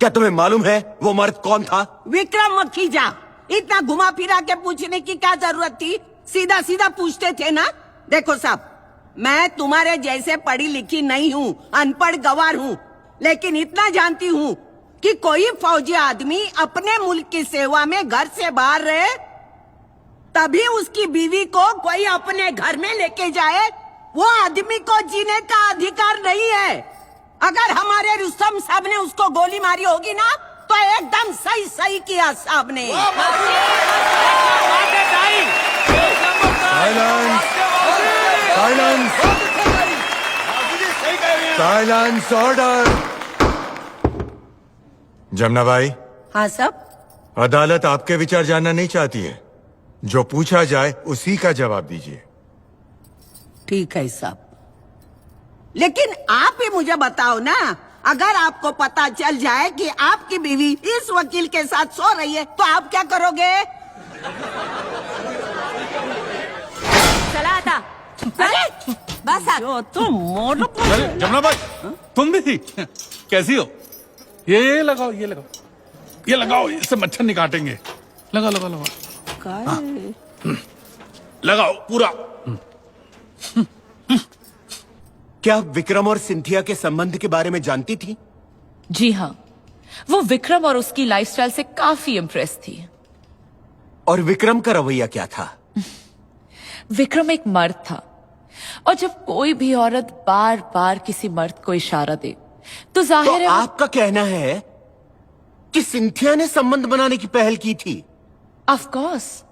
क्या तुम्हें मालूम है वो मर्द कौन था? विक्रम मखीजा। इतना घुमा फिरा के पूछने की क्या जरूरत थी? सीधा सीधा पूछते थे ना। देखो साहब, मैं तुम्हारे जैसे पढ़ी लिखी नहीं हूँ, अनपढ़ गवार हूँ, लेकिन इतना जानती हूँ कि कोई फौजी आदमी अपने मुल्क की सेवा में घर से बाहर रहे तभी उसकी बीवी को कोई अपने घर में लेके जाए। वो आदमी को जीने का अधिकार नहीं है। अगर हमारे रुस्तम साहब ने उसको गोली मारी होगी ना तो एकदम सही सही किया साहब ने। Silence, silence, order. जमुना भाई, हाँ साहब। अदालत आपके विचार जानना नहीं चाहती है। जो पूछा जाए उसी का जवाब दीजिए। ठीक है साहब, लेकिन आप ही मुझे बताओ ना, अगर आपको पता चल जाए कि आपकी बीवी इस वकील के साथ सो रही है तो आप क्या करोगे? चला आता। अरे बस आप। जो तुम मोड़ अरे जमुना भाई, तुम भी कैसी हो? ये लगाओ, ये लगाओ, ये लगाओ, इससे मच्छर नहीं काटेंगे। लगाओ लगाओ लगाओ, लगाओ पूरा। क्या विक्रम और सिंथिया के संबंध के बारे में जानती थी? जी हाँ, वो विक्रम और उसकी लाइफस्टाइल से काफी इम्प्रेस थी। और विक्रम का रवैया क्या था? विक्रम एक मर्द था, और जब कोई भी औरत बार बार किसी मर्द को इशारा दे तो जाहिर तो है आपका कहना है कि सिंथिया ने संबंध बनाने की पहल की थी? Of course.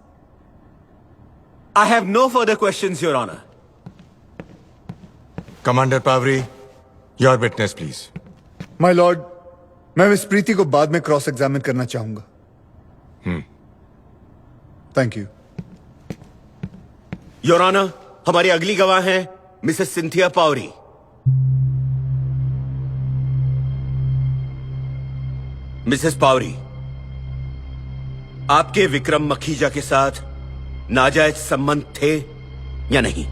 I have no further questions your honour. Commander Pavri, your witness please. My lord, मैं मिस प्रीति को बाद में क्रॉस एग्जामिन करना चाहूंगा। Thank you. योर ऑनर, हमारी अगली गवाह हैं Mrs Cynthia Pavri. Mrs Pavri, आपके विक्रम मखीजा के साथ नाजायज संबंध थे या नहीं?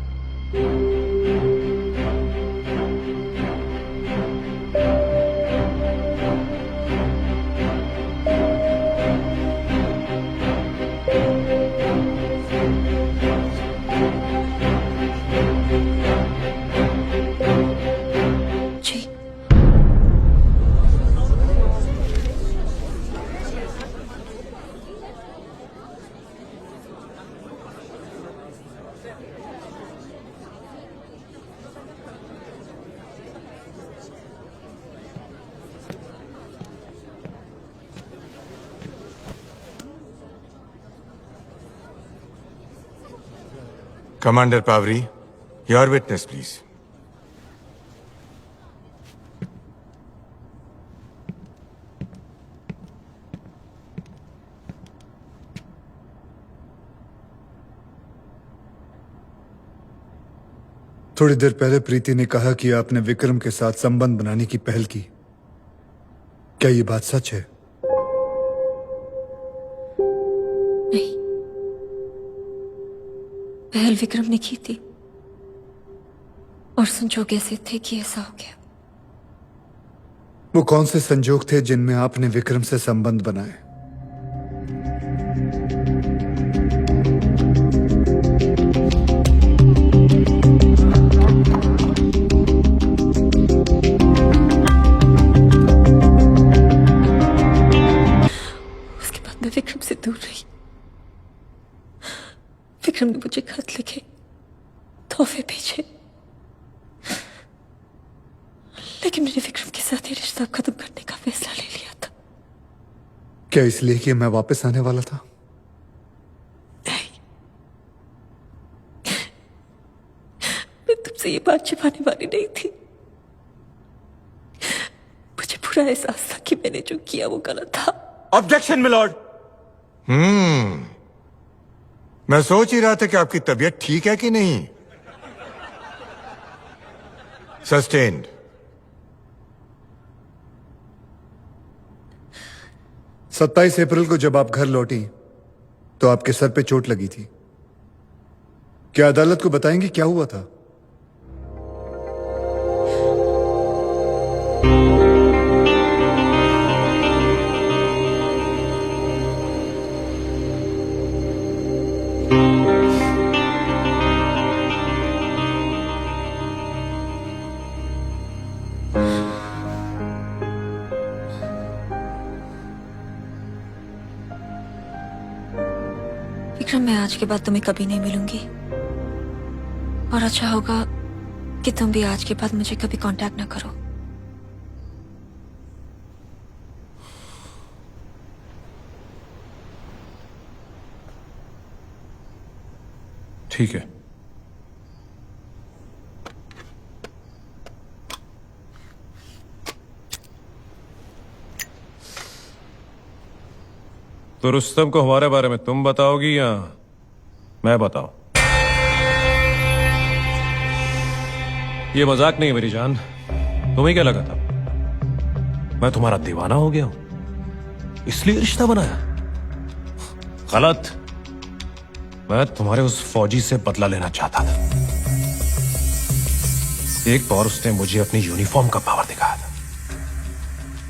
जी। Commander Pavri, your witness please. थोड़ी देर पहले प्रीति ने कहा कि आपने विक्रम के साथ संबंध बनाने की पहल की। क्या ये बात सच है? नहीं, पहल विक्रम ने की थी और संजोग ऐसे थे कि ऐसा हो गया। वो कौन से संजोग थे जिनमें आपने विक्रम से संबंध बनाए? उसके बाद मैं विक्रम से दूर रही। विक्रम ने मुझे खत लिखे, तोहफे भेजे, लेकिन मैंने विक्रम के साथ ये रिश्ता खत्म करने का फैसला ले लिया था। क्या इसलिए कि मैं वापस आने वाला था? नहीं, मैं तुमसे ये बात छिपाने वाली नहीं थी। मुझे पूरा एहसास था कि मैंने जो किया वो गलत था। Objection milord. मैं सोच ही रहा था कि आपकी तबीयत ठीक है कि नहीं। सस्टेन्ड। 27 अप्रैल को जब आप घर लौटी तो आपके सर पे चोट लगी थी। क्या अदालत को बताएंगे क्या हुआ था? विक्रम, मैं आज के बाद तुम्हें कभी नहीं मिलूंगी, और अच्छा होगा कि तुम भी आज के बाद मुझे कभी कांटेक्ट ना करो। ठीक है। तो रुस्तम को हमारे बारे में तुम बताओगी या मैं बताऊं? ये मजाक नहीं है मेरी जान। तुम्हें क्या लगा था मैं तुम्हारा दीवाना हो गया हूं इसलिए रिश्ता बनाया? गलत। मैं तुम्हारे उस फौजी से बदला लेना चाहता था। एक बार उसने मुझे अपनी यूनिफॉर्म का पावर दिखाया था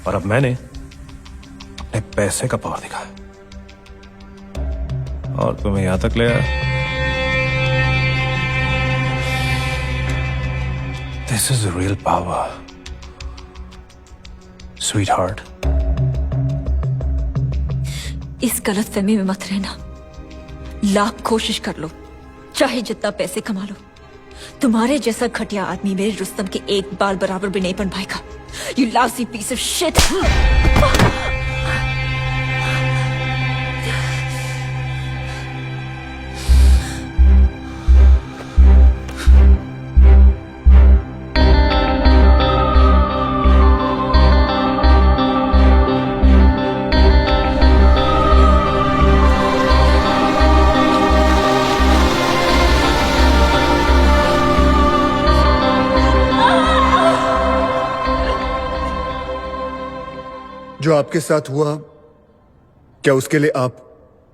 और अब मैंने अपने पैसे का पावर दिखाया और तुम्हें यहां तक ले आया। This is real power sweet heart. इस गलत फहमी में मत रहना। लाख कोशिश कर लो, चाहे जितना पैसे कमा लो, तुम्हारे जैसा घटिया आदमी मेरे रुस्तम के एक बाल बराबर भी नहीं बन पाएगा। You lousy piece of shit. जो आपके साथ हुआ, क्या उसके लिए आप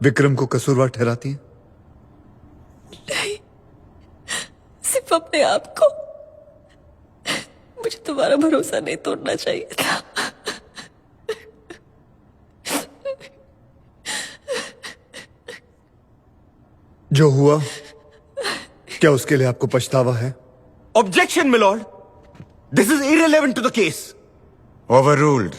विक्रम को कसूरवार ठहराती हैं? नहीं, सिर्फ अपने आप को। मुझे तुम्हारा भरोसा नहीं तोड़ना चाहिए था। जो हुआ, क्या उसके लिए आपको पछतावा है? Objection milord, this is irrelevant to the case. Overruled.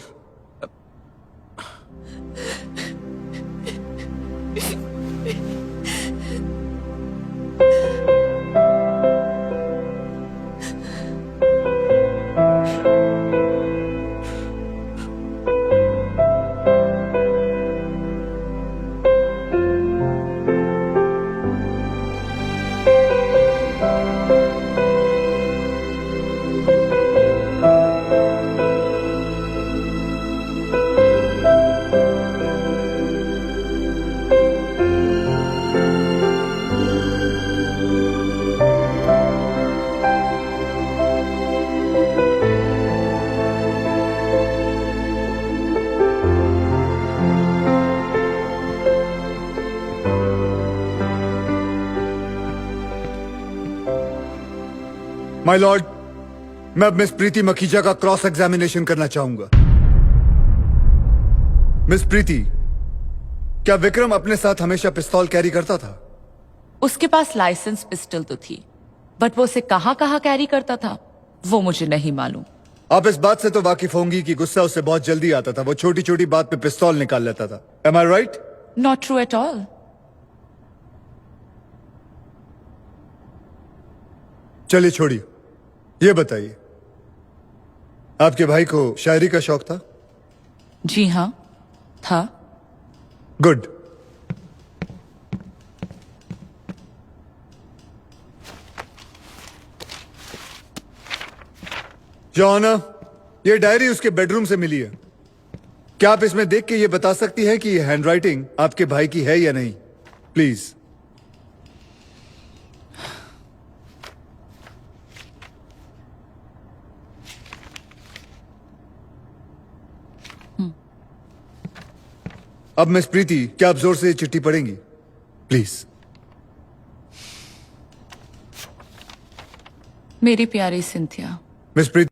My lord, मैं अब मिस प्रीति मखीजा का क्रॉस एग्जामिनेशन करना चाहूंगा। मिस प्रीति, क्या विक्रम अपने साथ हमेशा पिस्तौल कैरी करता था? उसके पास लाइसेंस पिस्टल तो थी, बट वो उसे कहां कहां कैरी करता था वो मुझे नहीं मालूम। आप इस बात से तो वाकिफ होंगी कि गुस्सा उससे बहुत जल्दी आता था। वो छोटी छोटी बात पे पिस्तौल निकाल लेता था। Am I right? Not true at all. चलिए छोड़िए, ये बताइए, आपके भाई को शायरी का शौक था? जी हां, था। गुड। जॉन, ये डायरी उसके बेडरूम से मिली है। क्या आप इसमें देख के ये बता सकती हैं कि ये हैंडराइटिंग आपके भाई की है या नहीं? प्लीज। अब मिस प्रीति, क्या आप जोर से ये चिट्ठी पढ़ेंगी प्लीज? मेरी प्यारी सिंथिया, मिस प्रीति।